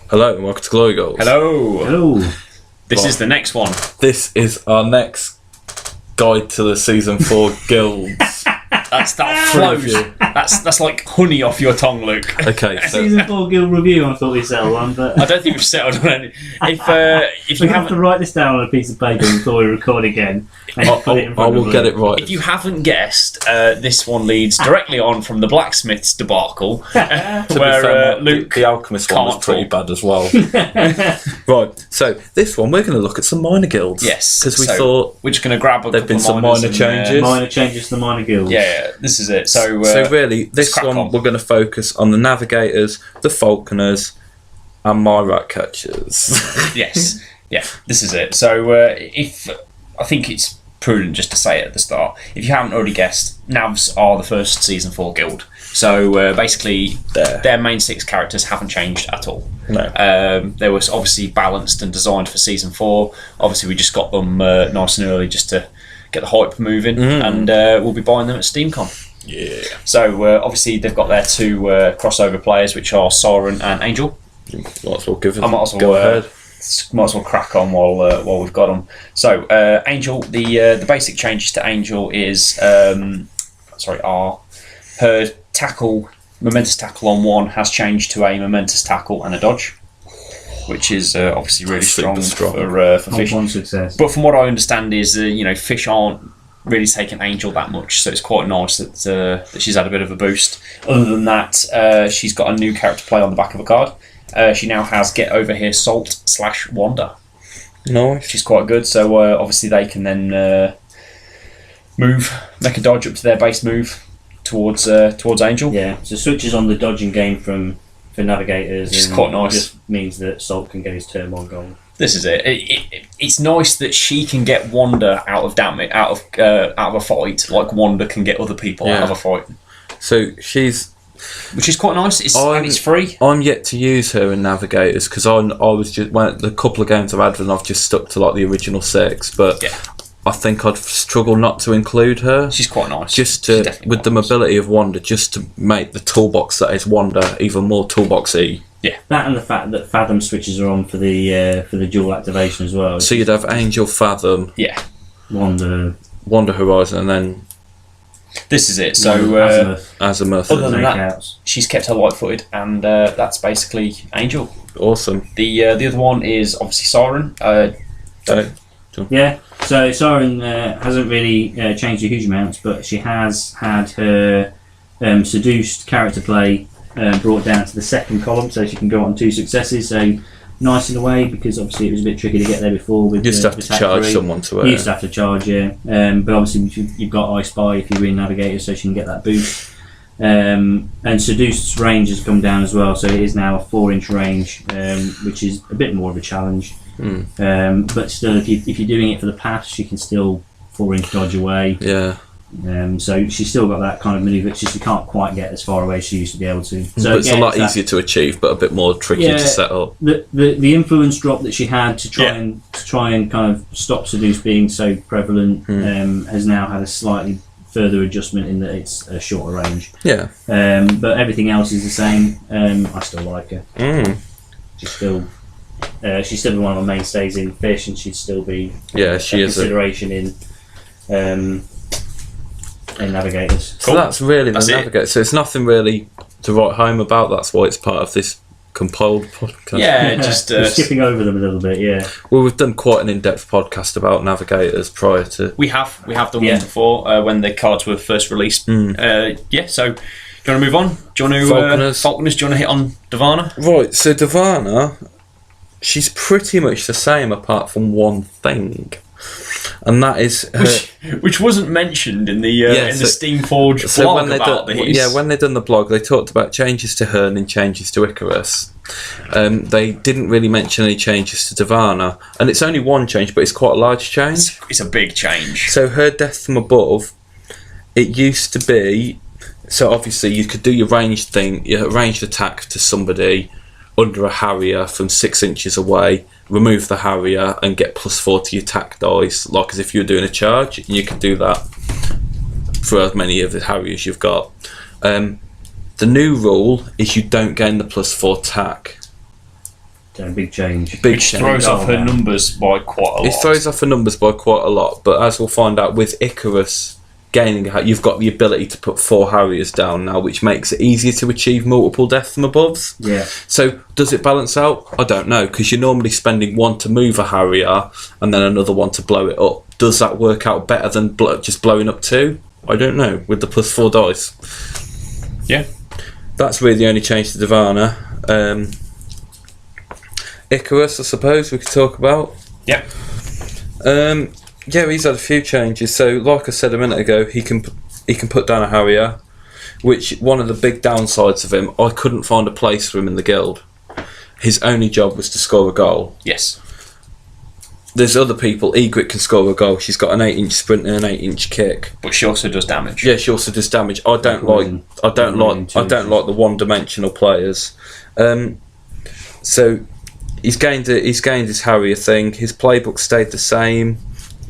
Hello and welcome to Glory Goals. Hello. Hello. This is the next one. This is our next guide to the Season 4 guilds. That flows. That's like honey off your tongue, Luke. Okay, so Season 4 guild review, I thought we'd settle one, but... I don't think we've settled on any. If we you have to haven't, write this down on a piece of paper before we record again. And put it in I front will of get us. it right. if you haven't guessed, this one leads directly on from the blacksmith's debacle, To be where fair, Luke the Alchemist one was can't pretty talk. bad as well. Right, so this one we're going to look at some minor guilds. Yes, because we so thought we're just going to grab a there've couple been of some minors minor and, changes. Minor changes to the minor guilds. Yeah, this is it. So really, this crack one on. we're going to focus on the Navigators, the Falconers, and my Ratcatchers. Yes, yeah, this is it. So if I think it's prudent just to say it at the start, if you haven't already guessed, Navs are the first Season 4 guild. So basically, their main 6 characters haven't changed at all. No. They were obviously balanced and designed for Season 4. Obviously, we just got them nice and early just to get the hype moving, and we'll be buying them at SteamCon. Yeah. So obviously, they've got their 2 crossover players, which are Siren and Angel. Might as well give it. I might as well go ahead. Might as well crack on while we've got them. So Angel, the basic changes to Angel is are her tackle, momentous tackle on 1 has changed to a momentous tackle and a dodge, which is obviously really Super strong strong. for fish. One success. But from what I understand is fish aren't really taking Angel that much, so it's quite nice that she's had a bit of a boost. Other than that, she's got a new character play on the back of a card. She now has Get Over Here Salt / Wander, Nice. which is quite good. So obviously they can then make a dodge up to their base move towards Angel. Yeah, so switches on the dodging game for Navigators. Which is and quite nice. Just means that Salt can get his turn 1 goal. This is it. It's nice that she can get Wander out of a fight, like Wander can get other people out of a fight, So she's. which is quite nice. And it's free. I'm yet to use her in Navigators because I was just the couple of games I've had and I've just stuck to like the original 6, but Yeah. I think I'd struggle not to include her. She's quite nice. Just She's to definitely with quite the nice. mobility of Wander, just to make the toolbox that is Wander even more toolboxy. That and the fact that Fathom switches are on for the dual activation as well. So you'd have Angel, Fathom, Yeah, Wander, Horizon, and then this is it. So Azimuth. Other than that, Makeouts. she's kept her light-footed, and that's basically Angel. Awesome. The other one is obviously Siren. Yeah, so Siren hasn't really changed a huge amount, but she has had her seduced character play brought down to the 2nd column, so she can go on 2 successes. So nice in a way, because obviously it was a bit tricky to get there before. With You used to have with to charge 3. someone to You it. used to have to charge, yeah. But obviously you've got I Spy if you're in Navigator, so she can get that boost. And Seduced's range has come down as well, so it is now a 4-inch range, which is a bit more of a challenge. But still, if you're doing it for the pass, she can still 4-inch dodge away. Yeah. So she's still got that kind of manoeuvre. It's just you can't quite get as far away as she used to be able to. So But it's a again, lot that- easier to achieve, but a bit more tricky to set up. The influence drop that she had to try and kind of stop Seduce being so prevalent has now had a slightly further adjustment in that it's a shorter range. Yeah. But everything else is the same. I still like her. She's still one of my mainstays in Fish, and she'd still be She is a consideration in Navigators. So that's really That's the it. Navigator. So it's nothing really to write home about. That's why it's part of this compiled podcast. Yeah, just We're skipping over them a little bit, yeah. Well, we've done quite an in-depth podcast about Navigators prior to. we have done one before when the cards were first released. So do you want to move on? Do you want to Falconers. Falconers? Do you want to hit on Divana? Right. So Divana, she's pretty much the same apart from one thing, and that is her. Which wasn't mentioned in the Steamforge blog about these. when they done the blog, they talked about changes to her and then changes to Icarus. They didn't really mention any changes to Divana, and it's only one change, but it's quite a large change. It's a big change. So her death from above, it used to be. So obviously you could do your ranged thing, your ranged attack to somebody under a Harrier from 6 inches away, remove the Harrier and get +4 to your attack dice, like as if you were doing a charge, and you can do that for as many of the Harriers you've got. The new rule is you don't gain the +4 attack So big change. Big Which change. throws off her wow. numbers by quite a lot. It throws off the numbers by quite a lot, but as we'll find out with Icarus gaining, you've got the ability to put 4 Harriers down now, which makes it easier to achieve multiple deaths from aboves. Yeah. So does it balance out? I don't know, because you're normally spending 1 to move a Harrier and then another 1 to blow it up. Does that work out better than just blowing up 2? I don't know, with the +4 dice. Yeah. That's really the only change to Divana. Icarus, I suppose we could talk about. Yep. Yeah, he's had a few changes. So, like I said a minute ago, he can put down a Harrier, which one of the big downsides of him, I couldn't find a place for him in the guild. His only job was to score a goal. Yes. There's other people. Egret can score a goal. She's got an 8-inch sprint and an 8-inch kick. But she also does damage. Yeah, she also does damage. I don't like the one-dimensional players. So he's gained his Harrier thing. His playbook stayed the same.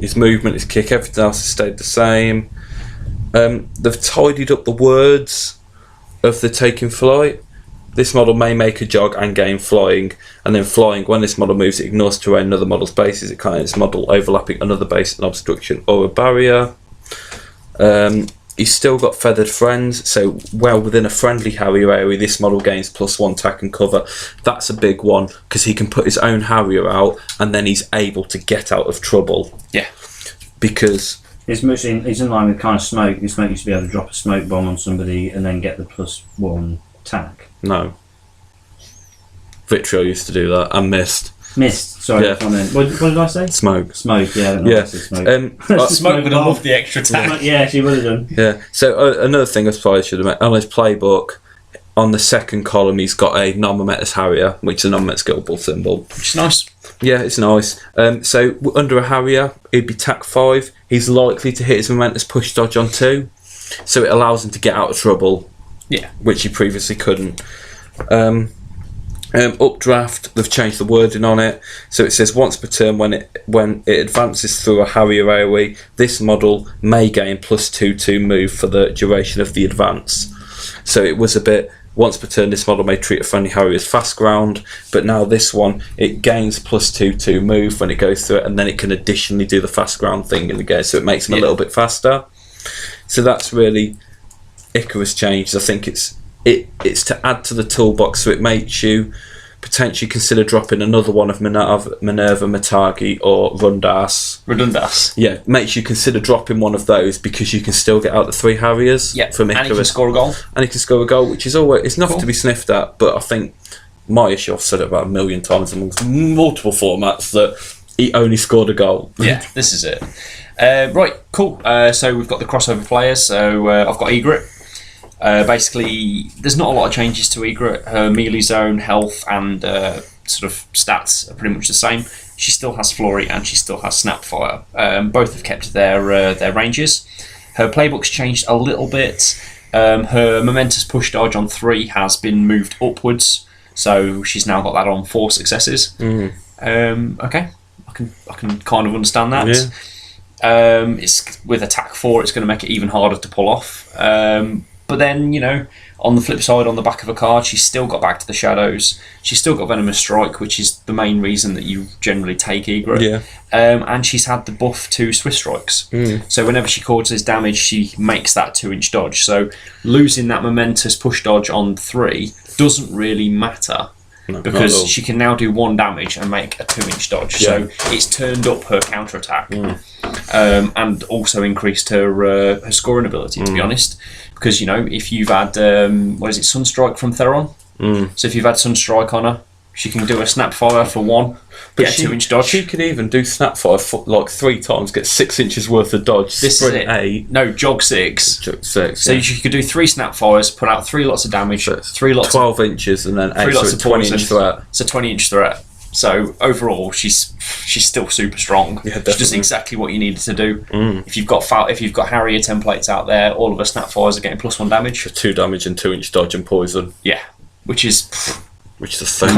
His movement, his kick, everything else has stayed the same. They've tidied up the words of the taking flight. This model may make a jog and gain flying, and then flying, when this model moves, it ignores terrain another model's bases. It can't its model overlapping another base, an obstruction, or a barrier. He's still got feathered friends, so well within a friendly Harrier area, this model gains +1 attack and cover. That's a big one, because he can put his own Harrier out, and then he's able to get out of trouble. Yeah. Because It's in line with kind of smoke. Smoke used to be able to drop a smoke bomb on somebody and then get the +1 attack. no, Vitriol used to do that and missed. Mist. Sorry. Yeah. What did I say? Smoke. Smoke. Yeah. I don't know Yeah. why I said smoke. Smoke would have bomb. loved the extra attack. Yeah, she would have done. Yeah. So another thing I suppose I should have made on his playbook, on the second column, he's got a non-momentous Harrier, which is a non-momentous Guild Ball symbol. Which is nice. Yeah, it's nice. So under a Harrier, it'd be tack 5. He's likely to hit his momentous push dodge on 2, so it allows him to get out of trouble. Yeah. Which he previously couldn't. Updraft, they've changed the wording on it, so it says once per turn when it advances through a Harrier AoE, this model may gain +2/2 move for the duration of the advance. So it was a bit, once per turn this model may treat a friendly Harrier as fast ground, but now this one, it gains +2/2 move when it goes through it, and then it can additionally do the fast ground thing in the game, so it makes him a little bit faster. So that's really Icarus changes. I think it's to add to the toolbox, so it makes you potentially consider dropping another one of Minerva, Matagi, or Redundas. Yeah, makes you consider dropping one of those because you can still get out the 3 Harriers from Icarus. And he can score a goal. And he can score a goal, which is always it's enough Cool. to be sniffed at. But I think my issue, I've said it about 1,000,000 times amongst multiple formats, that he only scored a goal. Yeah, this is it. Right, cool. So we've got the crossover players. So I've got Egret. Basically, there's not a lot of changes to Egret. Her melee zone, health, and sort of stats are pretty much the same. She still has Flurry and she still has Snapfire. Both have kept their ranges. Her playbook's changed a little bit. Her momentous push dodge on 3 has been moved upwards, so she's now got that on 4 successes. Okay, I can kind of understand that. Yeah. It's with attack 4, it's going to make it even harder to pull off. But then, on the flip side, on the back of a card, she's still got Back to the Shadows. She's still got Venomous Strike, which is the main reason that you generally take Egret. Yeah. And she's had the buff to Swift Strikes. So whenever she causes damage, she makes that 2-inch dodge. So losing that momentous push dodge on 3 doesn't really matter. No, because she can now do 1 damage and make a 2-inch dodge. Yeah. So it's turned up her counter attack, and also increased her scoring ability. To be honest, because if you've had Sunstrike from Theron, so if you've had Sunstrike on her, she can do a Snapfire for 1, get a 2-inch dodge. She can even do Snapfire for like 3 times, get 6 inches worth of dodge. This sprint is it. 8. No, jog 6. Jog 6. So she could do 3 Snapfires, put out 3 lots of damage, So it's 3 lots 12 inches, and then 8, 3 lots so of 20 inch poison. threat. It's a 20-inch threat. So overall, she's still super strong. Yeah, she does definitely. exactly what you needed to do. If you've got Harrier templates out there, all of her Snapfires are getting +1 damage. For 2 damage and 2-inch dodge and poison, Yeah, which is which is a thing.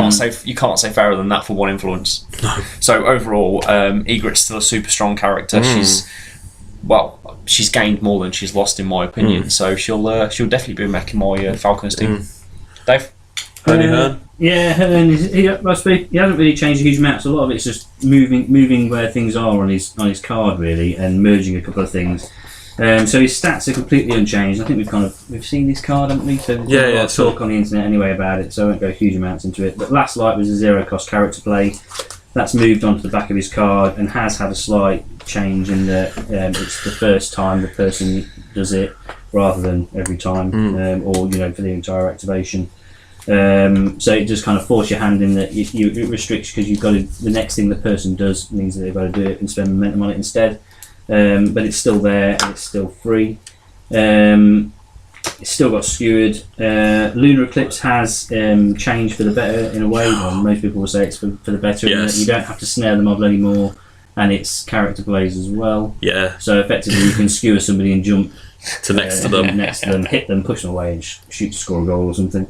you can't say fairer than that for 1 influence. No. So overall, Egret's still a super strong character. She's gained more than she's lost in my opinion. So she'll definitely be making my Falconers team. Dave. Yeah, and he hasn't really changed a huge amount. So a lot of it's just moving where things are on his card really, and merging a couple of things. So his stats are completely unchanged. I think we've seen this card, haven't we? So there's a lot of talk on the internet anyway about it. So I won't go huge amounts into it. But Last Light was a 0-cost character play. That's moved onto the back of his card and has had a slight change in that it's the first time the person does it rather than every time, or for the entire activation. So it just kind of force your hand in that it restricts because you've got to, the next thing the person does means that they've got to do it and spend momentum on it instead. But it's still there and it's still free. It's still got skewered. Lunar Eclipse has changed for the better in a way. Well, most people will say it's for the better. In that you don't have to snare the model anymore, and it's character plays as well. Yeah. So effectively, you can skewer somebody and jump to next to them, hit them, push them away, and shoot to score a goal or something.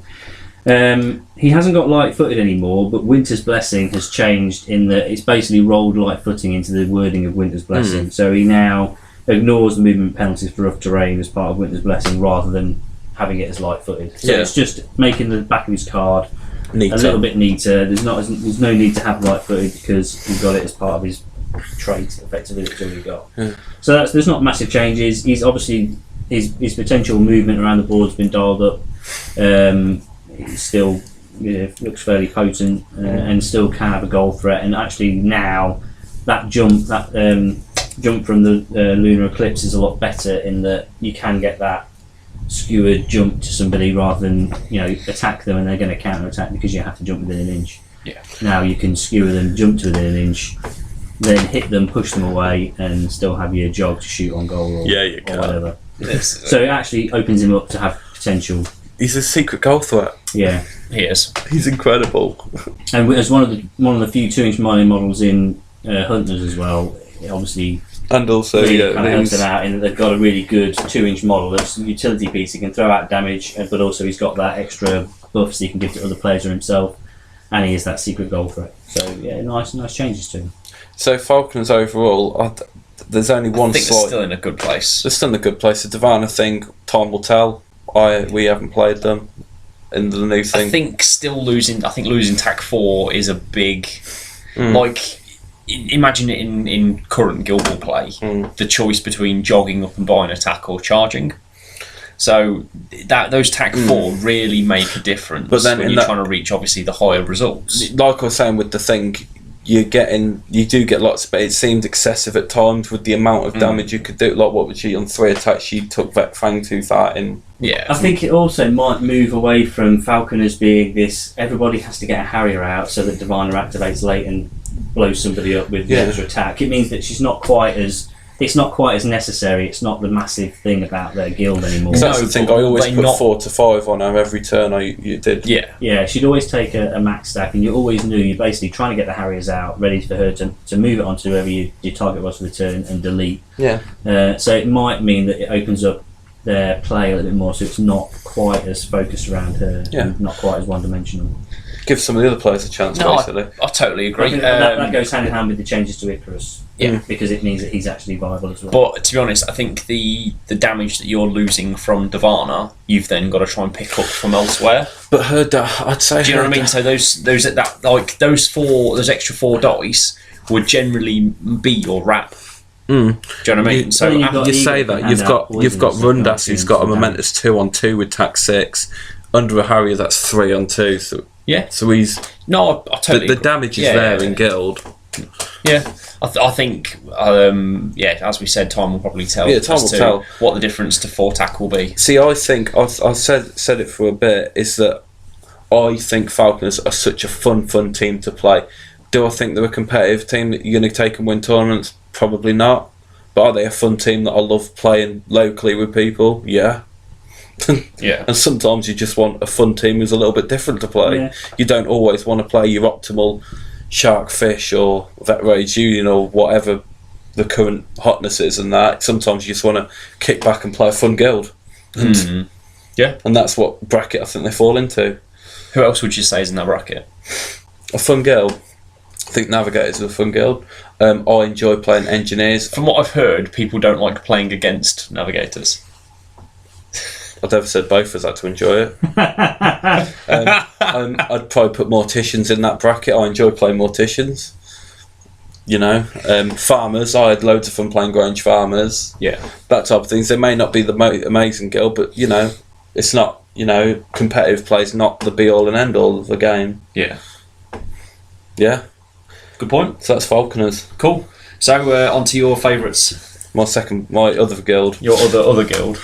He hasn't got light-footed anymore, but Winter's Blessing has changed in that it's basically rolled light-footing into the wording of Winter's Blessing. So he now ignores the movement penalties for rough terrain as part of Winter's Blessing rather than having it as light-footed. So it's just making the back of his card neater. A little bit neater. There's no need to have light-footed because he's got it as part of his trait, effectively, that he's already got. So there's not massive changes. He's obviously his potential movement around the board's been dialed up. He's still looks fairly potent and still can have a goal threat. And actually now that jump from the Lunar Eclipse is a lot better in that you can get that skewered jump to somebody rather than attack them and they're going to counter attack because you have to jump within an inch. Yeah. Now you can skewer them, jump to within an inch, then hit them, push them away, and still have your jog to shoot on goal or whatever. So it actually opens him up to have potential. He's a secret goal threat. Yeah, he is. He's incredible. And as one of the few 2-inch mining models in Hunters as well, obviously. And also, really kind of helps it out in that they've got a really good 2-inch model. That's a utility piece. He can throw out damage, but also he's got that extra buffs he can give to other players or himself, and he is that secret goal threat. So yeah, nice changes to him. So Falconers overall, there's only one. I think they're still in a good place. They're still in a good place. The Divana thing, time will tell. We haven't played them in the new thing. I think losing TAC 4 is a big imagine it in current Guild Ball play, the choice between jogging up and buying attack or charging. So those TAC 4 really make a difference when you're trying to reach obviously the higher results. Like I was saying with the thing, you do get lots, but it seemed excessive at times with the amount of damage you could do. Like what was she on 3 attacks? She took that Fangtooth out in. Yeah, I think it also might move away from Falconers being this. Everybody has to get a Harrier out so that Diviner activates late and blows somebody up with the extra attack. It means that she's not quite as. It's not quite as necessary. It's not the massive thing about their guild anymore. So that's the thing. I always put 4 to 5 on her every turn. You did. Yeah. She'd always take a max stack, and you always knew you're basically trying to get the Harriers out, ready for her to move it onto whoever your target was for the turn and delete. Yeah. So it might mean that it opens up their play a little bit more, so it's not quite as focused around her, and not quite as one-dimensional. Give some of the other players a chance, basically. I totally agree. That goes hand in hand with the changes to Icarus. Yeah, because it means that he's actually viable as well. But to be honest, I think the damage that you're losing from Divana, you've then got to try and pick up from elsewhere. But I'd say. Do you know what I mean? So those extra 4 dice would generally be your wrap. Do you know what I mean? So you say that you've got Rundas who's got a momentous 2-on-2 with TAC 6. Under a Harrier, that's 3-on-2. So so he's I totally. The damage is there in Guild. Yeah, I think as we said, time will probably tell. Yeah, time will tell what the difference to 4 TAC will be. See, I think I've said it for a bit. Is that I think Falconers are such a fun team to play. Do I think they're a competitive team that you're going to take and win tournaments? Probably not. But are they a fun team that I love playing locally with people? Yeah. Yeah. And sometimes you just want a fun team who's a little bit different to play. Yeah. You don't always want to play your optimal Sharkfish or Vet Rage Union or whatever the current hotness is and that. Sometimes you just want to kick back and play a fun guild. Yeah. And that's what bracket I think they fall into. Who else would you say is in that bracket? A fun guild. I think Navigators are a fun guild. I enjoy playing Engineers. From what I've heard, people don't like playing against Navigators. I've never said both of us had to enjoy it. I'd probably put Morticians in that bracket. I enjoy playing Morticians. You know, Farmers. I had loads of fun playing Grange Farmers. Yeah. That type of things. They may not be the amazing guild, but you know, it's not. You know, competitive play's not the be all and end all of the game. Yeah. Yeah. Good point. So that's Falconers. Cool. So on to your favourites. My other guild. Your other guild.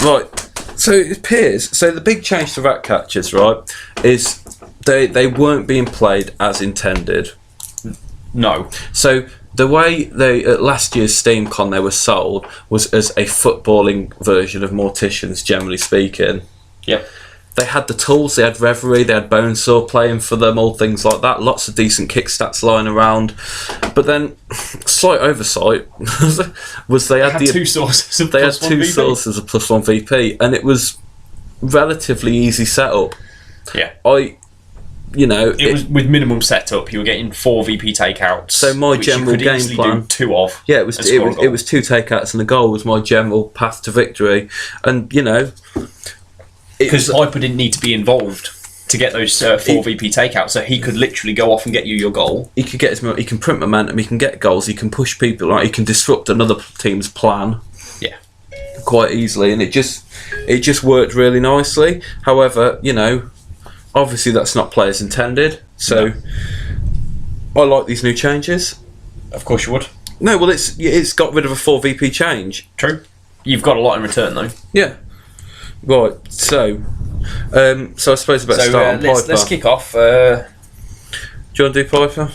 Right. So it appears. So the big change to Ratcatchers, right, is they weren't being played as intended. No. So the way they at last year's SteamCon they were sold was as a footballing version of Morticians, generally speaking. Yep. They had the tools, they had Reverie, they had Bonesaw playing for them, all things like that. Lots of decent kick stats lying around. But then, slight oversight was they had two sources of they had plus 1 two VP. sources of +1 VP, and it was relatively easy setup. Yeah. It was with minimum setup. You were getting 4 VP takeouts. So my which general you could game easily plan. do 2 of. Yeah, it was and score a goal. it was 2 takeouts and a goal was my general path to victory, and you know. Because Hyper didn't need to be involved to get those 4 VP takeouts, so he could literally go off and get you your goal. He could get he can print momentum, he can get goals, he can push people, right? He can disrupt another team's plan. Yeah. Quite easily, and it just worked really nicely. However, you know, obviously that's not players intended. So I like these new changes. Of course you would. No, well it's got rid of a 4 VP change. True. You've got a lot in return though. Yeah. Right, so I suppose I better start on Piper. Let's kick off. Do you want to do Piper?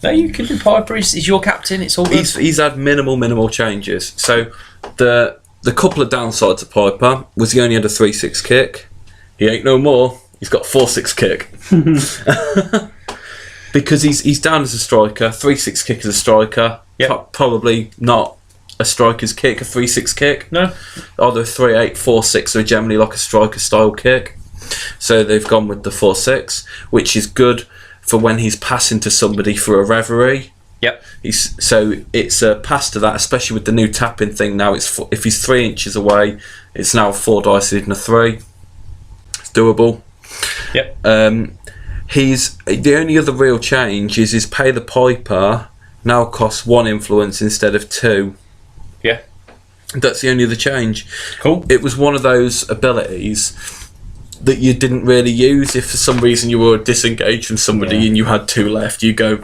No, you can do Piper. He's your captain. It's all good. He's had minimal changes. So the couple of downsides of Piper was he only had a 3-6 kick. He ain't no more. He's got a 4-6 kick. Because he's down as a striker. 3-6 kick as a striker. Yep. Probably not a striker's kick, a 3-6 kick. No. Either 3-8, 4-6 are generally like a striker style kick. So they've gone with the 4-6, which is good for when he's passing to somebody for a reverie. Yep. So it's a pass to that, especially with the new tapping thing now. If he's 3 inches away, it's now 4 dice and a 3. It's doable. Yep. The only other real change is his Pay the Piper now costs 1 influence instead of 2. Yeah. That's the only other change. Cool. It was one of those abilities that you didn't really use. If for some reason you were disengaged from somebody and you had 2 left, you go,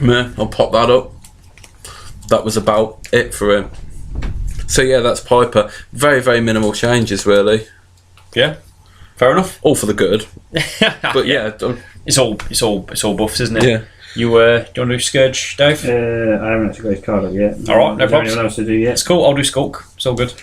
meh, I'll pop that up. That was about it for him. So yeah, that's Piper. Very, very minimal changes, really. Yeah. Fair enough. All for the good. But yeah, it's all buffs, isn't it? Yeah. You do you want to do Scourge, Dave? I haven't actually got his card up yet. All right, no Is there problems. anyone else to do yet? It's cool. I'll do Skulk. It's all good.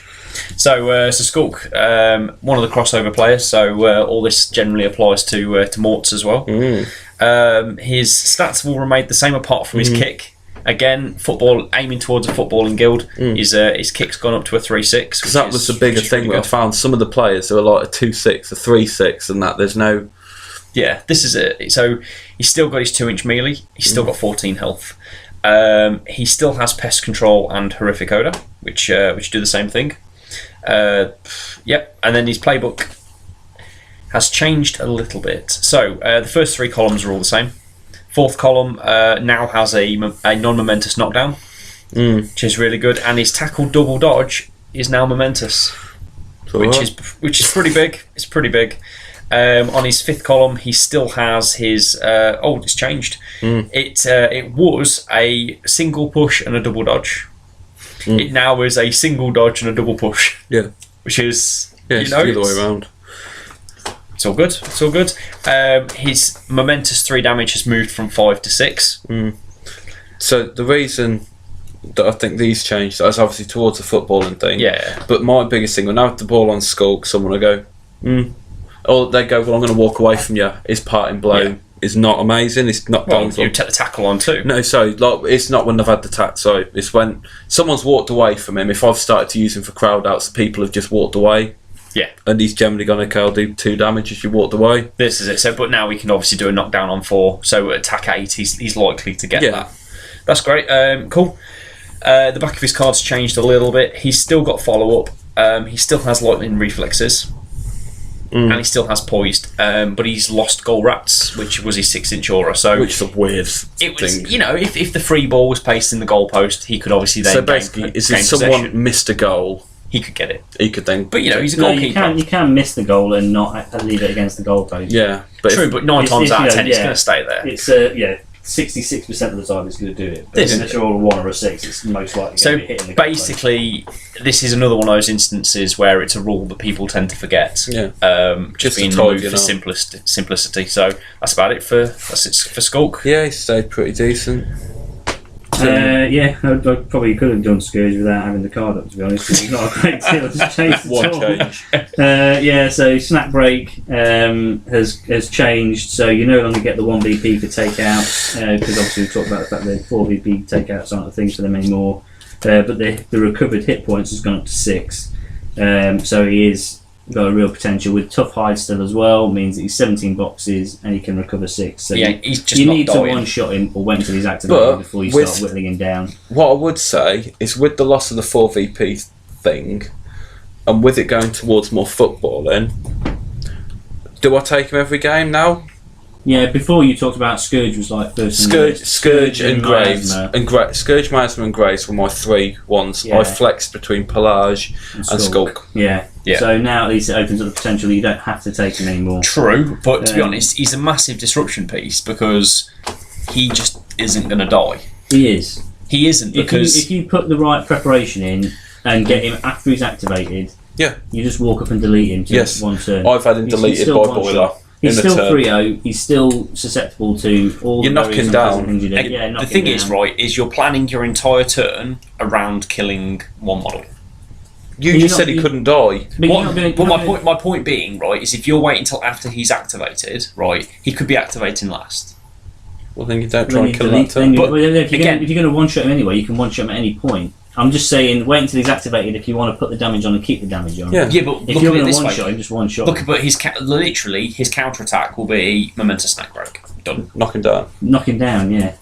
So Skulk, one of the crossover players. So all this generally applies to Morts as well. His stats will remain the same apart from his kick. Again, aiming towards a footballing guild. His kick's gone up to a 3-6. Because that was the bigger thing where I found some of the players who are like a 2-6, a 3-6, and that there's no. Yeah, this is it. So he's still got his 2-inch melee. He's still got 14 health. He still has pest control and horrific odor, which do the same thing. Yep, and then his playbook has changed a little bit. So the first 3 columns are all the same. 4th column now has a non-momentous knockdown, which is really good, and his tackle double dodge is now momentous, which is pretty big. It's pretty big. On his 5th column, he still has his. It's changed. It was a single push and a double dodge. It now is a single dodge and a double push. Yeah, which is it's the other way around. It's all good. It's all good. His momentous 3 damage has moved from 5 to 6. So the reason that I think these changed is obviously towards the footballing thing. Yeah. But my biggest thing, when I have the ball on Skulk, someone will go, or they go, well, I'm going to walk away from you. His parting blow is not amazing. It's not. Well, you take the tackle on too. No, sorry, it's not when they've had the tack. Sorry, it's when someone's walked away from him. If I've started to use him for crowd outs, people have just walked away. Yeah. And he's generally going to do 2 damage as you walked away. This is it. So, but now we can obviously do a knockdown on 4. So attack 8, he's likely to get that. That's great. Cool. The back of his card's changed a little bit. He's still got follow up. He still has lightning reflexes. And he still has poised, but he's lost goal rats, which was his 6-inch aura. So, which is a weird thing. If the free ball was placed in the goalpost, he could obviously then. So basically, if someone missed a goal, he could get it. He could then. But he's a goalkeeper. You can miss the goal and not leave it against the goalpost. Yeah, but 9 times out of 10, it's going to stay there. It's 66% of the time it's going to do it. But unless you're all a 1 or a 6, it's most likely going to be hitting the goalpost. Basically, this is another one of those instances where it's a rule that people tend to forget. Yeah. Just being removed for simplicity. So that's about it for Skulk. Yeah, he stayed pretty decent. I probably could have done Scourge without having the card up, to be honest. It's not a great deal. It's changed One change. So Snap Break has changed. So you no longer get the 1 BP for takeout, because obviously we talked about the fact that 4 BP takeouts aren't a thing for them anymore. But the recovered hit points has gone up to 6. So he is got a real potential with tough hide still as well. Means that he's 17 boxes and he can recover 6. So he's just you not need dying. to one-shot him or wait until he's activated before you start whittling him down. What I would say is, with the loss of the 4 VP thing, and with it going towards more footballing, do I take him every game now? Yeah, before you talked about Scourge was like first. Scourge and Graves. Scourge, Miasma and Graves were my 3 ones. Yeah. I flexed between Pelage and Skulk. Yeah. So now at least it opens up the potential that you don't have to take him anymore. True, but to be honest, he's a massive disruption piece because he just isn't going to die. He is. He isn't, because if you put the right preparation in and get him after he's activated, yeah, you just walk up and delete him to one turn. I've had him deleted by Boiler. He's still 3-0. He's still susceptible to all the knocking down. Things you do. Yeah, the thing is, is you're planning your entire turn around killing one model. You just said he couldn't die. My point being, right, is if you're waiting until after he's activated, right, he could be activating last. Well, then you don't try and kill him that turn. If you're going to one-shot him anyway, you can one-shot him at any point. I'm just saying, wait until he's activated if you want to put the damage on and keep the damage on. Yeah, but if you're going to one-shot him, just one-shot him. But his counter-attack will be Momentous Snack Break. Done. Knock him down. Knock him down, yeah.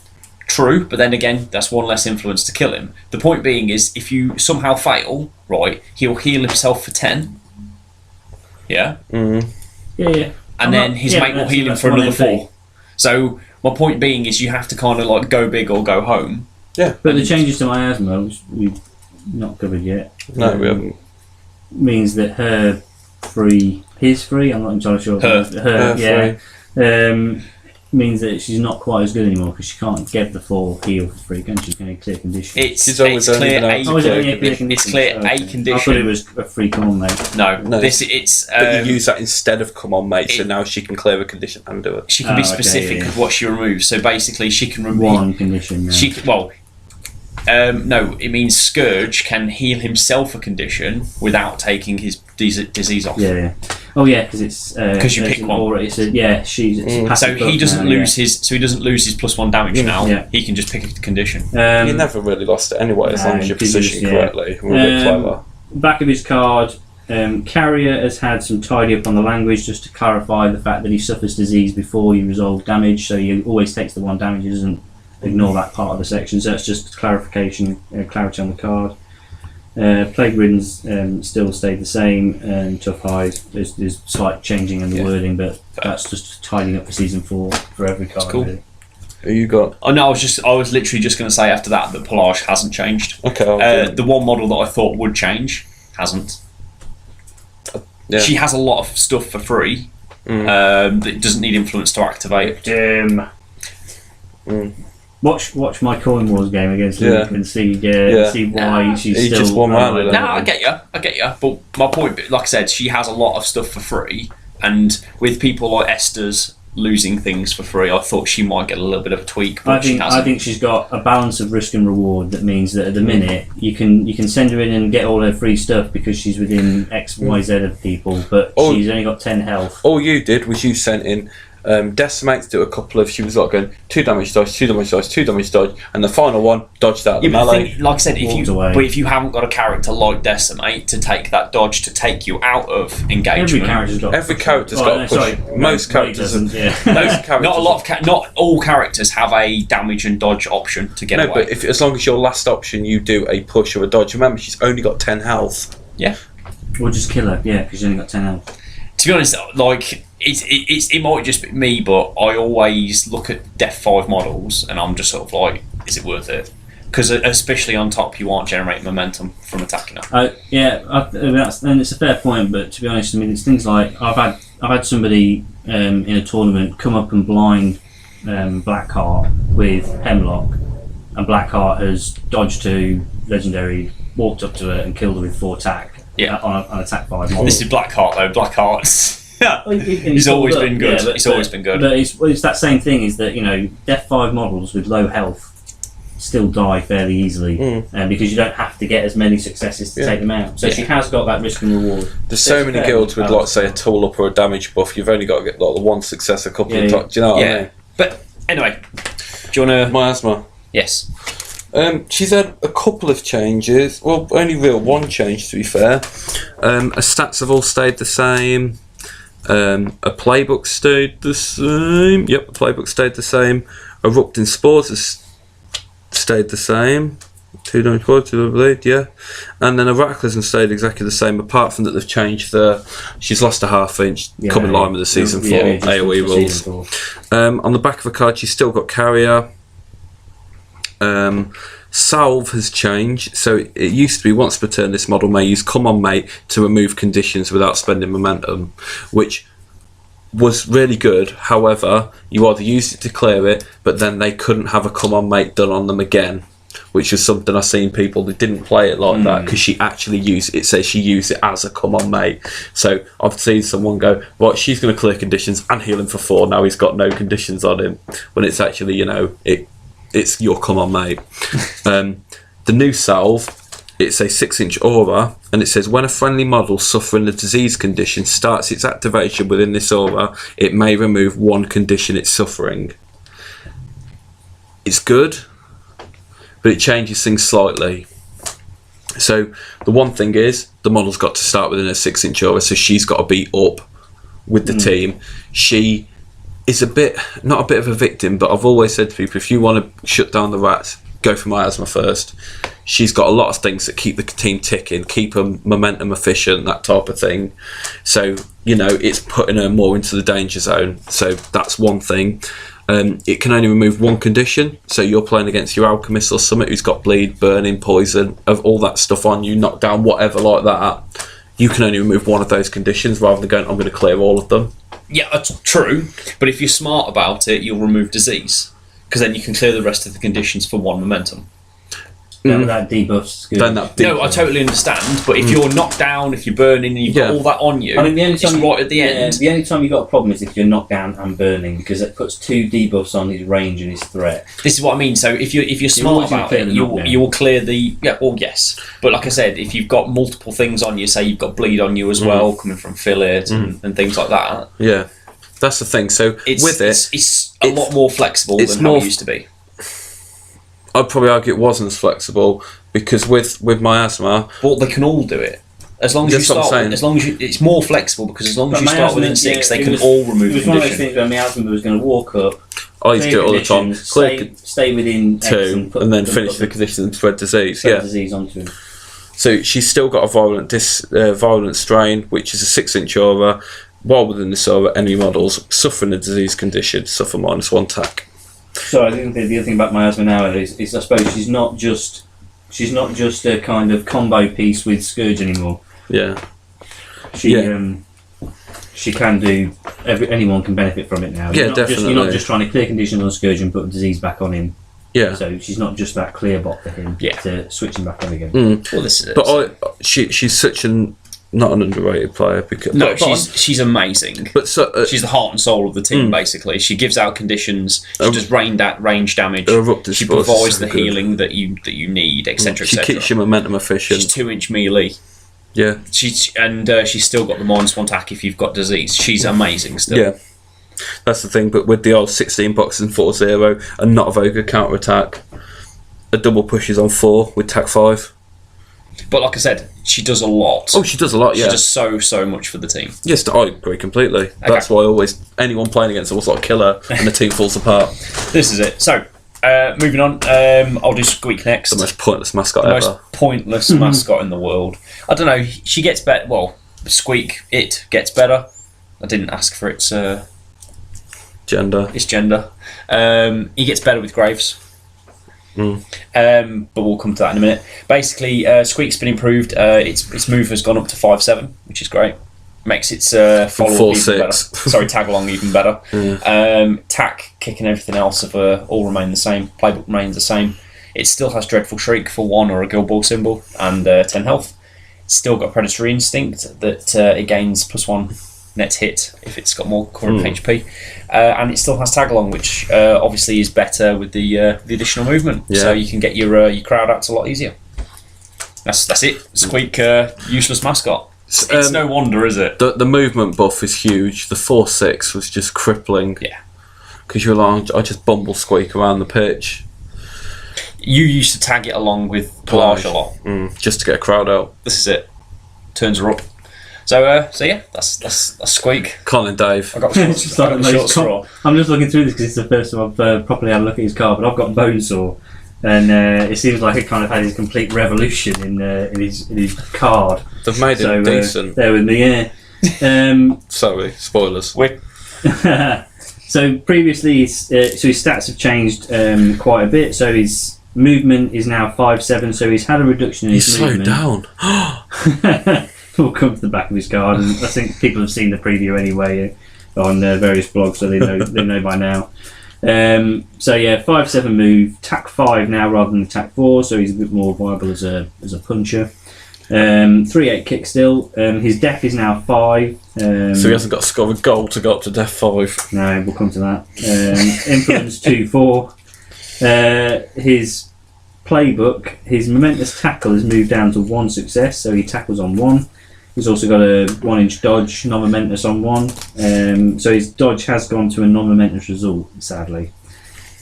True, but then again, that's one less influence to kill him. The point being is, if you somehow fail, right, he'll heal himself for 10. Yeah? Mm-hmm. Yeah. And then his mate will heal him for another 4. So, my point being is, you have to kind of like go big or go home. Yeah. But the changes to Miasma, which we've not covered yet. No, we haven't. Means that his free, I'm not entirely sure. Her yeah. Means that she's not quite as good anymore because she can't get the 4 heal for free, can she? Can a clear condition? It's clear A condition. It's clear A condition. I thought it was a free come on, mate. No. But you use that instead of come on, mate. So now she can clear a condition and do it. She can be specific with what she removes. So basically, she can remove one condition. No, it means Scourge can heal himself a condition without taking his disease off. Yeah. Oh yeah, because it's because you pick one. So he doesn't lose his. So he doesn't lose his +1 damage now. Yeah. He can just pick a condition. You never really lost it anyway, as long as you're positioned correctly. We're a bit clever. Back of his card. Carrier has had some tidy up on the language just to clarify the fact that he suffers disease before you resolve damage. So he always takes the 1 damage. He doesn't ignore that part of the section. So that's just clarification, clarity on the card. Plague Ridden's still stayed the same, and Tough Hide there's slight changing in the wording, but that's just tidying up for season 4 for every card. That's cool. Really. Who you got? Oh no, I was literally just going to say after that Pelage hasn't changed. Okay. The one model that I thought would change hasn't. Yeah. She has a lot of stuff for free that doesn't need influence to activate. Watch my Coin Wars game against Luke and see why she's still. Just won round. No, I get you. But my point, like I said, she has a lot of stuff for free, and with people like Esther's losing things for free, I thought she might get a little bit of a tweak. But I think she's got a balance of risk and reward that means that at the minute you can send her in and get all her free stuff because she's within X, Y, Z of people, but she's only got 10 health. All you did was you sent in Decimate to do a couple of. She was like going 2 damage dodge, 2 damage dodge, 2 damage dodge, and the final one dodged out the melee. Like I said, if you haven't got a character like Decimate to take that dodge to take you out of engagement, every character's got push. Most characters, not a lot of not all characters have a damage and dodge option to get away. But as long as your last option you do a push or a dodge, remember she's only got 10 health. Yeah. Or just kill her, yeah, because you only got 10 health. To be honest, like it might just be me, but I always look at Death 5 models and I'm just sort of like, is it worth it? Because especially on top, you aren't generating momentum from attacking her. And it's a fair point, but to be honest, I mean, it's things like I've had somebody in a tournament come up and blind Blackheart with Hemlock, and Blackheart has dodged to legendary, walked up to her and killed her with 4 attack. Yeah, on attack 5 model. This is Blackheart though. Blackheart's he's always been good. Yeah, he's always been good. But it's that same thing. Is that Death 5 models with low health still die fairly easily, because you don't have to get as many successes to take them out. So she has got that risk and reward. There's so many guilds with, like, say, a tool up or a damage buff. You've only got to get like the one success a couple of times. Do you know what I mean? But anyway, do you want to? Miasma. Yes. She's had a couple of changes. Well, only real one change, to be fair. Her stats have all stayed the same. A playbook stayed the same. Yep, the playbook stayed the same. Erupting Spores has stayed the same. 2 damage points, 2 blade, yeah. And then her Ratcatchers have stayed exactly the same, apart from that they've changed she's lost a ½ inch, come in line with the Season 4 AoE rules. On the back of the card, she's still got Carrier. Salve has changed, so it used to be once per turn this model may use Come On Mate to remove conditions without spending momentum, which was really good. However, you either used it to clear it, but then they couldn't have a Come On Mate done on them again, which is something I've seen people that didn't play it like that, because she actually used it. It says she used it as a Come On Mate. So I've seen someone go, right, she's going to clear conditions and heal him for 4, now he's got no conditions on him, when it's actually, it's your Come On Mate. The new salve, it's a 6-inch aura, and it says when a friendly model suffering a disease condition starts its activation within this aura, it may remove 1 condition it's suffering. It's good, but it changes things slightly. So the one thing is, the model's got to start within a 6-inch aura, so she's got to be up with the team. She is not a bit of a victim, but I've always said to people, if you want to shut down the rats, go for Miasma first. She's got a lot of things that keep the team ticking, keep them momentum efficient, that type of thing. So, it's putting her more into the danger zone. So that's one thing. It can only remove 1 condition. So you're playing against your Alchemist or Summit who's got bleed, burning, poison, of all that stuff on you, knockdown, whatever like that. You can only remove 1 of those conditions rather than going, I'm going to clear all of them. Yeah, that's true. But if you're smart about it, you'll remove disease, because then you can clear the rest of the conditions for 1 momentum. That debuffs. No, I totally understand. But if you're knocked down, if you're burning, and you've got all that on you, I mean, the only time right at the end. The only time you've got a problem is if you're knocked down and burning, because it puts 2 debuffs on his range and his threat. This is what I mean. So if you're smart about it, you will clear the. Yeah, well, yes. But like I said, if you've got multiple things on you, say you've got bleed on you as well, coming from fillet and things like that. Yeah, that's the thing. So it's a lot more flexible than how it used to be. I'd probably argue it wasn't as flexible, because with Miasma, well, they can all do it as long as you start. It's more flexible, because as long as you start within 6, they can all remove conditions. It was one of those things where Miasma was going to walk up. I used to do it all the time. Stay within 2, and then finish the condition and spread disease. Disease onto him. So she's still got a violent strain, which is a 6-inch aura. While within this aura, any models suffering a disease condition suffer -1 attack. So I think the other thing about Miasma now is I suppose she's not just a kind of combo piece with Scourge anymore. Yeah. She can do. Anyone can benefit from it now. Definitely. You're not just trying to clear condition on Scourge and put disease back on him. Yeah. So she's not just that clear bot for him to switch him back on again. Well, this is it. But she's such not an underrated player, because she's amazing. But she's the heart and soul of the team. Basically, she gives out conditions. She does range damage. She provides the healing that you need, etc. She keeps your momentum efficient. She's 2-inch melee. Yeah. She's still got the -1 attack if you've got disease. She's amazing still. Yeah. That's the thing. But with the old 16 boxes and 4-0 and not a very good counter attack, a double push is on 4 with tack 5. But like I said, she does a lot. Oh, she does a lot, yeah. She does so much for the team. Yes, I agree completely. Okay. That's why anyone playing against her will sort of kill her and the team falls apart. This is it. So, Moving on, I'll do Squeak next. The most pointless mascot The ever. most pointless mascot in the world. I don't know. She gets better. Well, Squeak, it gets better. I didn't ask for its Gender. Its gender. He gets better with Graves. But we'll come to that in a minute. Basically, Squeak's been improved. Its move has gone up to 5/7, which is great. Makes its follow up even better. Sorry, tag along even better. Tack, kick, and everything else have all remained the same. Playbook remains the same. It still has Dreadful Shriek for 1 or a Guild Ball symbol and 10 health. It's still got Predatory Instinct that it gains +1 net hit if it's got more current HP. And it still has tag along, which obviously is better with the additional movement. Yeah. So you can get your crowd outs a lot easier. That's it. Squeak, useless mascot. It's no wonder, is it? The movement buff is huge. The 4/6 was just crippling. Yeah. Because you're like, I just bumble Squeak around the pitch. You used to tag it along with Pelage a lot. Just to get a crowd out. This is it. Turns her up. So yeah, that's Squeak. Colin Dave. I got It's just like the most I'm just looking through this because it's the first time I've properly had a look at his card, but I've got Bonesaw, and it seems like it kind of had his complete revolution in his card. They've made it decent. There with me, yeah. Sorry, spoilers. So previously, his stats have changed quite a bit. So his movement is now 5/7. So he's had a reduction in his movement. Slowed down. We'll come to the back of his card, and I think people have seen the preview anyway on various blogs, so they know by now. So yeah, 5/7 move, tack 5 now rather than tack 4, so he's a bit more viable as a puncher. 3/8 kick still. His def is now 5. So he hasn't got to score a goal to go up to def 5. No, we'll come to that. Influence 2/4. His playbook, his momentous tackle has moved down to 1 success, so he tackles on 1. He's also got a 1-inch dodge, non-momentous on 1. So his dodge has gone to a non-momentous result, sadly.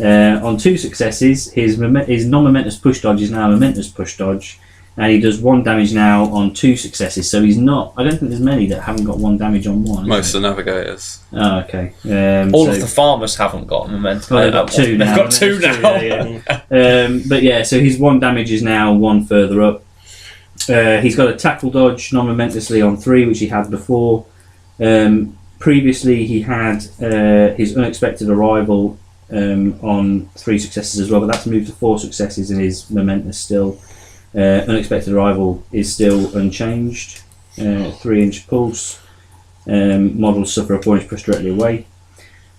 On 2 successes, his non-momentous push dodge is now a momentous push dodge, and he does 1 damage now on 2 successes. So he's not. I don't think there's many that haven't got 1 damage on 1. Most of the Navigators. Oh, okay. All of the farmers haven't got momentum. Well, they've got 2 now. They've got 2 now. Yeah. But yeah, so his 1 damage is now 1 further up. He's got a tackle dodge non-momentously on 3, which he had before. Previously, he had his unexpected arrival on 3 successes as well, but that's moved to 4 successes and his momentous still. Unexpected arrival is still unchanged. 3-inch pulse. Models suffer a 4-inch push directly away.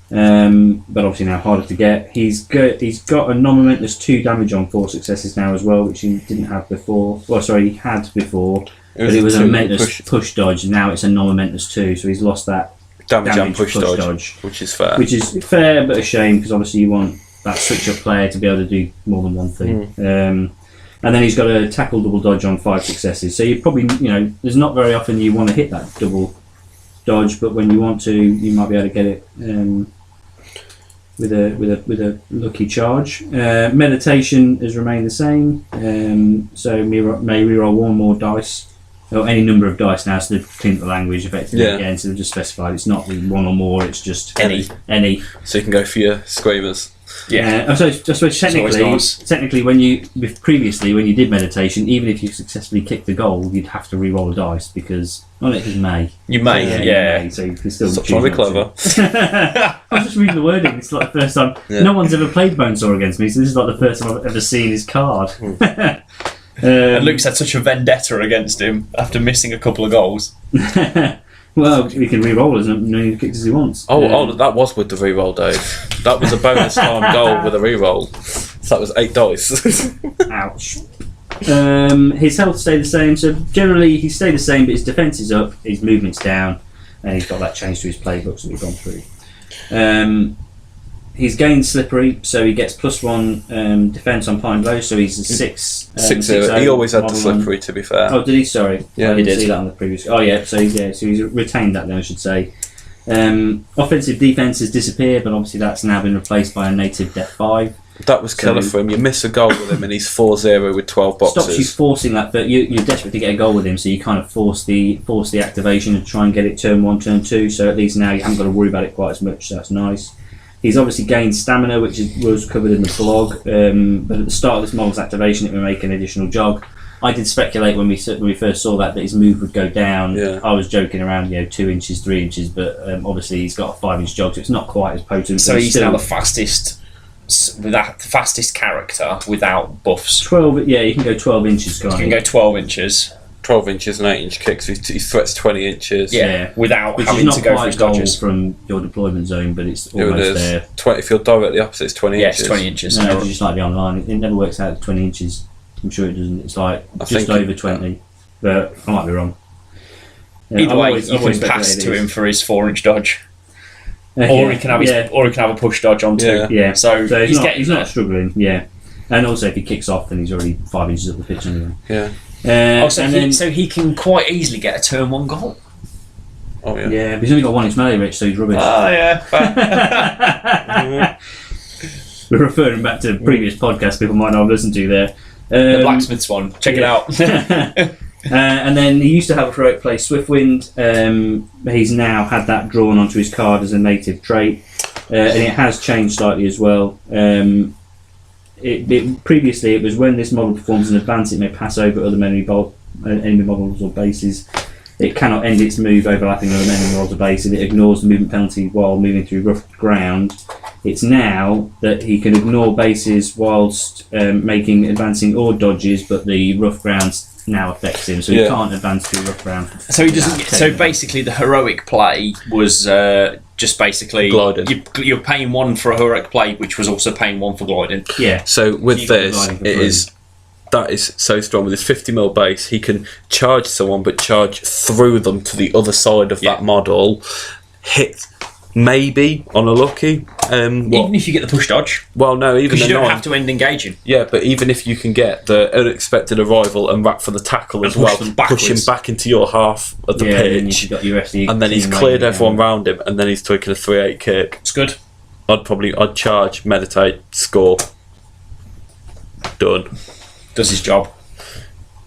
But obviously now harder to get. He's got a non-momentous 2 damage on 4 successes now as well, which he didn't have before. Well, sorry, he had before, but it was a momentous push dodge. Now it's a non-momentous 2, so he's lost that Damage and push dodge, which is fair. Which is fair, but a shame because obviously you want that switch-up player to be able to do more than one thing. And then he's got a tackle double dodge on 5 successes. So you probably, there's not very often you want to hit that double dodge, but when you want to, you might be able to get it with a lucky charge. Meditation has remained the same, so may reroll 1 more dice, or any number of dice now. So they've cleaned the language effectively again. So they've just specified it's not 1 or more; it's just any. So you can go for your screamers. Yeah. So technically, when you did meditation, even if you successfully kicked the goal, you'd have to re-roll a dice because it may. You may, You may, so you can still. Stop trying to be clever. I was just reading the wording. It's like the first time. Yeah. No one's ever played Bonesaw against me, so this is like the first time I've ever seen his card. And Luke's had such a vendetta against him after missing a couple of goals. Well, he can re-roll as many kicks as he wants. That was with the re-roll, Dave. That was a bonus time goal with a re-roll. So that was 8 dice. Ouch. His health stayed the same, so generally he stayed the same, but his defence is up, his movement's down, and he's got that change to his playbooks that we've gone through. He's gained slippery, so he gets +1 defence on pine blows, so he's a 6. 6-0. He always had the slippery, to be fair. Oh, did he? Sorry. Yeah, I didn't see that on the previous. Oh, yeah. So he's retained that then, I should say. Offensive defence has disappeared, but obviously that's now been replaced by a native def 5. That was killer for him. You miss a goal with him, and he's 4-0 with 12 boxes. Stops you forcing that, but you're desperate to get a goal with him, so you kind of force the activation and try and get it turn 1, turn 2. So at least now you haven't got to worry about it quite as much. So that's nice. He's obviously gained stamina, which was covered in the blog. But at the start of this model's activation, it will make an additional jog. I did speculate when we first saw that his move would go down. Yeah. I was joking around, 2 inches, 3 inches, but obviously he's got a 5-inch jog, so it's not quite as potent. So but he's still now the fastest character without buffs. 12. Yeah, you can go 12 inches. You can go 12 inches. 12 inches and 8-inch kicks. He threats 20 inches. Yeah, without which having is to not go through quite his goal dodges. from your deployment zone, but it's It almost is. there. 20, if you're directly opposite, it's 20 Yeah, inches. it's 20 inches. No, it's just like the online. It never works out at 20 inches. I'm sure it doesn't. It's like I just think over 20. But I might be wrong. Either way, I've you always can pass speculated to it him for his 4-inch dodge, is. or he can have a push dodge on Yeah. too. Yeah. So he's getting not there. struggling. Yeah. And also, if he kicks off, then he's already 5 inches up the pitch anyway. Yeah. So he can quite easily get a turn 1 goal. Oh, yeah. Yeah, but he's only got 1 inch melee, Rich, so he's rubbish. Oh yeah. We're referring back to previous podcasts people might not have listened to there. The blacksmith's one. Check it out. And then he used to have a heroic play Swiftwind. He's now had that drawn onto his card as a native trait, and it has changed slightly as well. Previously, it was when this model performs an advance, it may pass over other enemy models or bases. It cannot end its move overlapping other enemy models or bases. It ignores the movement penalty while moving through rough ground. It's now that he can ignore bases whilst making advancing or dodges, but the rough ground now affects him, so he can't advance through rough ground. So he doesn't. So basically, the heroic play was just basically gliding. You're paying 1 for a heroic play, which was also paying 1 for gliding. Yeah. So with You've got this, gliding for it free. is that is so strong. With his 50mm base, he can charge someone, but charge through them to the other side of that model. Hit maybe on a lucky. Even if you get the push dodge, Well, no, even because you the don't 9. have to end engaging. Yeah, but even if you can get the unexpected arrival and wrap for the tackle as push well, them push him backwards. back into your half of the And pitch, you've got your FD and then he's team cleared weighing everyone down. round him, and then he's taking a 3-8 kick. It's good. I'd charge, meditate, score. Done. Does his job.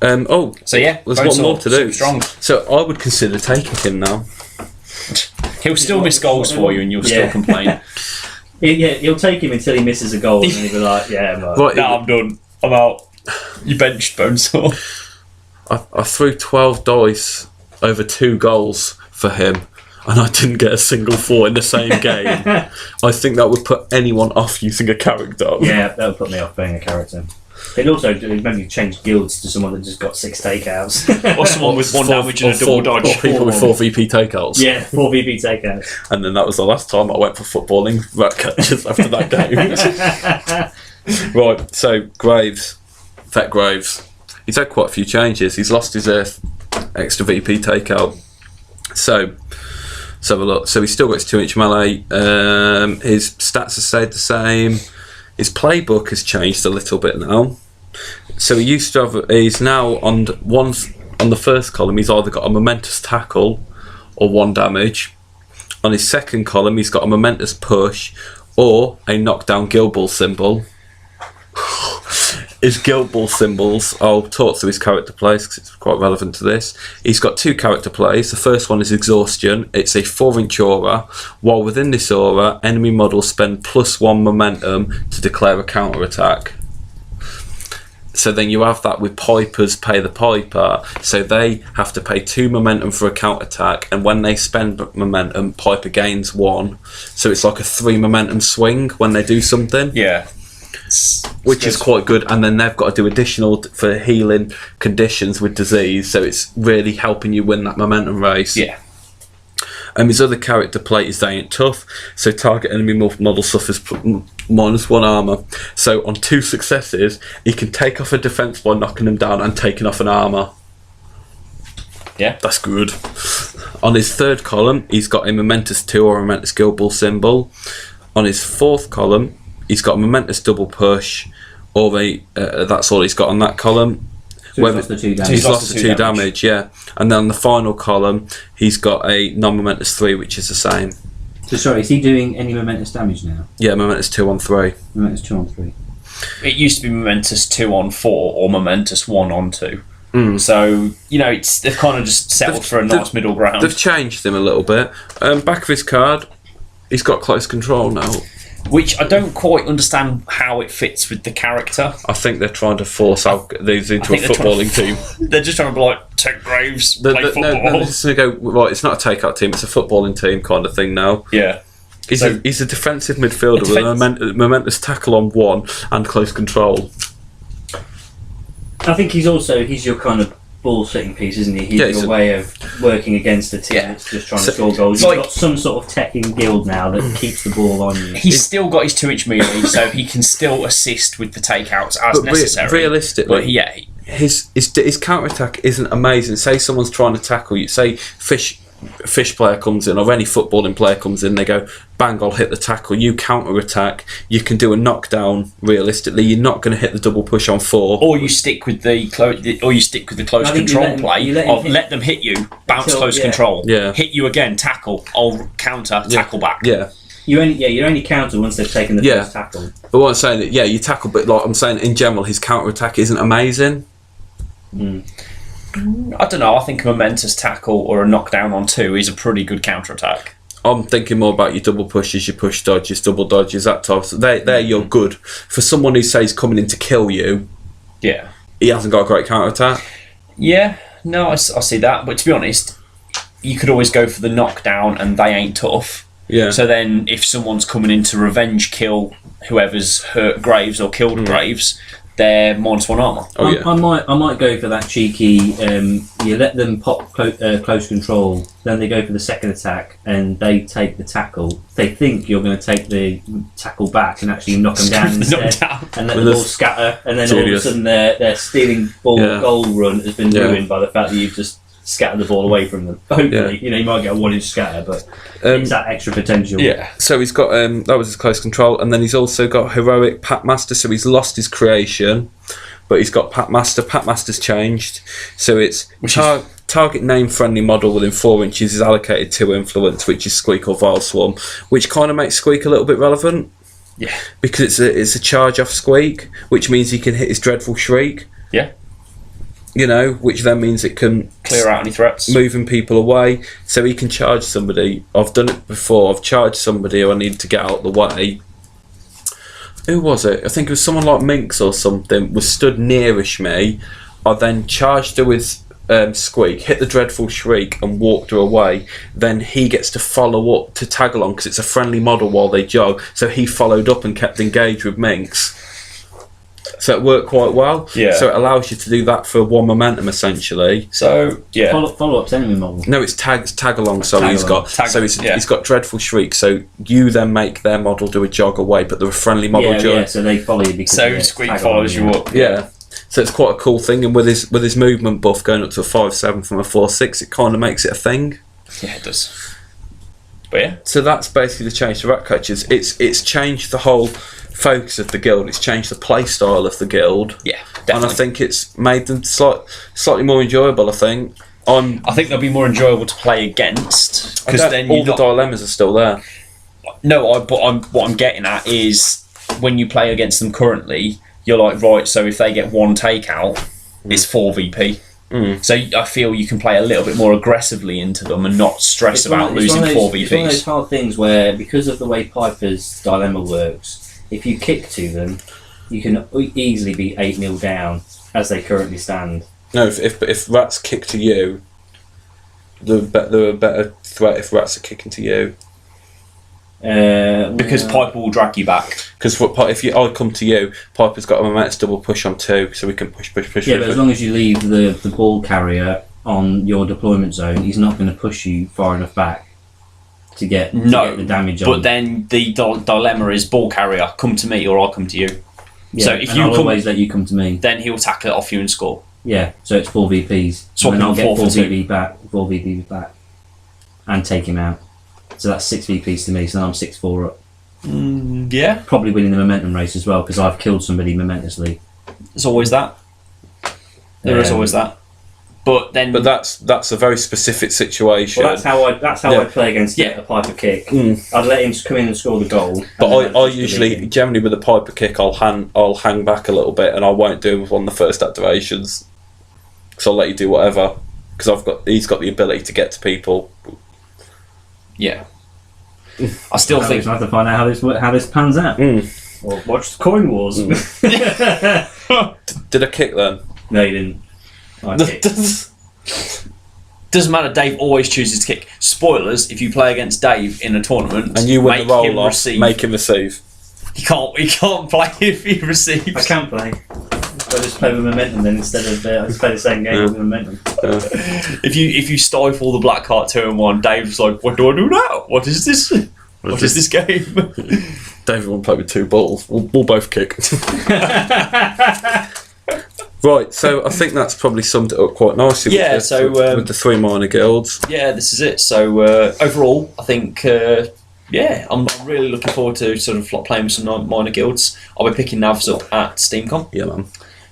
So yeah, there's both one more to do. super strong. So I would consider taking him now. He'll still miss goals for you, and you'll still complain. He'll take him until he misses a goal, and then he'll be like, "Yeah, well, Right, I'm done. I'm out. You benched Bonesaw. I threw 12 dice over 2 goals for him, and I didn't get a single 4 in the same game. I think that would put anyone off using a character. yeah, that would put me off playing a character." It'd also maybe change guilds to someone that just got 6 takeouts. Or someone with 1 damage and a double dodge. Or people with 4 VP takeouts. Yeah, 4 VP takeouts. And then that was the last time I went for footballing Ratcatchers after that game. Right, so Graves, Vet Graves. He's had quite a few changes. He's lost his extra VP takeout. So, let's have a look. So he's still got his 2-inch melee. His stats have stayed the same. His playbook has changed a little bit now. So he's now on the first column, he's either got a momentous tackle or 1 damage. On his second column, he's got a momentous push or a knockdown guild ball symbol. His guild ball symbols, I'll talk through his character plays because it's quite relevant to this. He's got 2 character plays. The first one is Exhaustion. It's a 4-inch aura. While within this aura, enemy models spend +1 momentum to declare a counter attack. So then you have that with Pipers Pay the Piper. So they have to pay 2 momentum for a counter attack, and when they spend momentum, Piper gains 1. So it's like a 3 momentum swing when they do something. Yeah. Which is quite good, and then they've got to do additional for healing conditions with disease, so it's really helping you win that momentum race. Yeah. His other character plate is They Ain't Tough, so target enemy model suffers -1 armor. So on 2 successes, he can take off a defense by knocking them down and taking off an armor. Yeah. That's good. On his third column, he's got a momentous 2 or a momentous guild ball symbol. On his fourth column, he's got a momentous double push, or that's all he's got on that column. So he's lost the 2 damage. He's lost the 2 damage, yeah. And then on the final column, he's got a non-momentous 3, which is the same. So sorry, is he doing any momentous damage now? Yeah, momentous 2 on 3. Momentous 2 on 3. It used to be momentous 2 on 4 or momentous 1 on 2. So, they've kind of just settled for a nice middle ground. They've changed him a little bit. Back of his card, he's got close control now. which I don't quite understand how it fits with the character. I think they're trying to force these into a footballing team. They're just trying to be like, take Graves, play football. No, they're just going to go, right, it's not a takeout team, it's a footballing team kind of thing now. Yeah. He's a defensive midfielder with a momentous tackle on one and close control. I think he's your kind of ball-sitting piece, isn't he? He's your way of working against a team that's just trying to score goals. You've got some sort of tech in guild now that keeps the ball on you. He's still got his 2-inch melee, so he can still assist with the takeouts as necessary. Realistically, his counter-attack isn't amazing. Say someone's trying to tackle you, say Fish player comes in, or any footballing player comes in, they go, bang, I'll hit the tackle, you counter-attack, you can do a knockdown. Realistically, you're not going to hit the double push on 4. Or you stick with the close control play of let them hit you, bounce close control, hit you again, tackle, I'll counter, tackle back. Yeah. You only counter once they've taken the first tackle. But what I'm saying is, you tackle, but like I'm saying, in general, his counter-attack isn't amazing. I don't know. I think a momentous tackle or a knockdown on 2 is a pretty good counter-attack. I'm thinking more about your double pushes, your push dodges, double dodges, that type. So they're your good. For someone who says coming in to kill you, he hasn't got a great counter-attack. Yeah, no, I see that. But to be honest, you could always go for the knockdown and they ain't tough. Yeah. So then if someone's coming in to revenge kill whoever's hurt Graves or killed Graves, they're -1 armour. I might go for that cheeky. You let them pop close control, then they go for the second attack, and they take the tackle. They think you're going to take the tackle back and actually knock them down instead, and let the ball scatter. And then all of a sudden, their stealing goal run has been ruined by the fact that you've just scattered the ball away from them. Hopefully, you might get a 1-inch scatter, but it's that extra potential. Yeah. So he's got that was his close control, and then he's also got heroic Packmaster. So he's lost his creation, but he's got Packmaster. Packmaster's changed, so it's target name friendly model within 4 inches is allocated 2 influence, which is Squeak or Vile Swarm, which kind of makes Squeak a little bit relevant. Yeah. Because it's a charge off Squeak, which means he can hit his dreadful shriek. Yeah. Which then means it can clear out any threats, moving people away, so he can charge somebody. I've done it before. I've charged somebody who I need to get out of the way. Who was it? I think it was someone like Minx or something. Was stood nearish me. I then charged her with Squeak, hit the dreadful shriek, and walked her away. Then he gets to follow up to tag along because it's a friendly model while they jog. So he followed up and kept engaged with Minx. So it worked quite well. Yeah. So it allows you to do that for 1 momentum essentially. So yeah. Follow up enemy model. No, it's tag along. So he's got he's got dreadful shriek. So you then make their model do a jog away, but they're a friendly model jog. Yeah. So they follow you because Squeak follows you up. Yeah. So it's quite a cool thing, and with his movement buff going up to a 5/7 from a 4/6, it kind of makes it a thing. Yeah, it does. But yeah. So that's basically the change to Ratcatchers. It's changed the whole focus of the guild. It's changed the play style of the guild. Yeah, definitely. And I think it's made them slightly more enjoyable. I think they'll be more enjoyable to play against because then all the dilemmas are still there. No, what I'm getting at is when you play against them currently, you're like, right, so if they get 1 takeout, it's 4 VP. So I feel you can play a little bit more aggressively into them and not stress about losing 4 VPs. It's one of those hard things where, because of the way Piper's dilemma works, if you kick to them, you can easily be 8-0 down as they currently stand. No, if Rats kick to you, they're a better threat if Rats are kicking to you. Because Piper will drag you back. Because if I come to you, Piper's got a momentous double push on 2, so we can push. Yeah, but as long as you leave the ball carrier on your deployment zone, he's not going to push you far enough back to get the damage on. But then the dilemma is ball carrier, come to me or I'll come to you. Yeah, so if I'll always let you come to me. Then he'll tackle it off you and score. Yeah, so it's 4 VPs. So and I'll get 4 VPs back and take him out. So that's 6 VPs to me, so now I'm 6-4 up. Yeah. Probably winning the momentum race as well, because I've killed somebody momentously. There's always that. There is always that. But that's a very specific situation. Well, that's how I play against a Piper kick. I'd let him come in and score the goal. But I usually, generally with a Piper kick, I'll hang back a little bit, and I won't do him with one of the first activations. So I'll let you do whatever, because he's got the ability to get to people. Yeah. I still We'll think have to find out how this pans out. Or watch the Coin Wars. Did I kick then? No, you didn't. I kicked. doesn't matter. Dave always chooses to kick. Spoilers: if you play against Dave in a tournament And you win the make roll him off, receive. make him receive. He can't play if he receives. I can play. I just play with momentum then instead of I just play the same game with momentum. If you stifle the black card 2-1, Dave's like, what do I do now? What is this? What is this game? David won't play with 2 balls. We'll both kick. Right, so I think that's probably summed it up quite nicely. Yeah, with the 3 minor guilds. Yeah, this is it. So overall, I think I'm really looking forward to sort of like playing with some minor guilds. I'll be picking Navs up at SteamCon. Yeah, man.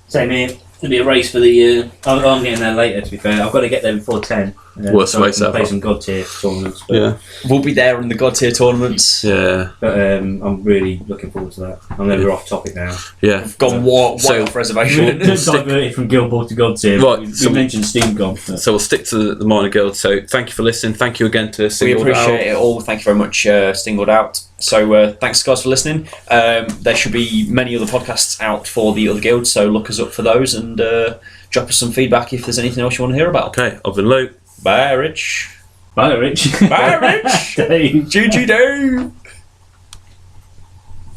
Same here. It'll be a race for the. I'm getting there later. To be fair, I've got to get there before 10. Worst so I race can play ever. some God tier tournaments. But, Yeah. We'll be there in the God tier tournaments. Yeah. But I'm really looking forward to that. I know we're off topic now. Yeah. We've gone way off reservation. Diverted from Guild Ball to God tier. Right, We so- mentioned SteamCon. But So we'll stick to the minor guilds. So thank you for listening. Thank you again to We Singled appreciate Out. it all. Thank you very much, Stingled Out. So thanks, guys, for listening. There should be many other podcasts out for the other guilds, so look us up for those and drop us some feedback if there's anything else you want to hear about. Okay, I've been Luke. Bye, Rich. Bye, Rich. Bye, Rich. Dave. GG Dave.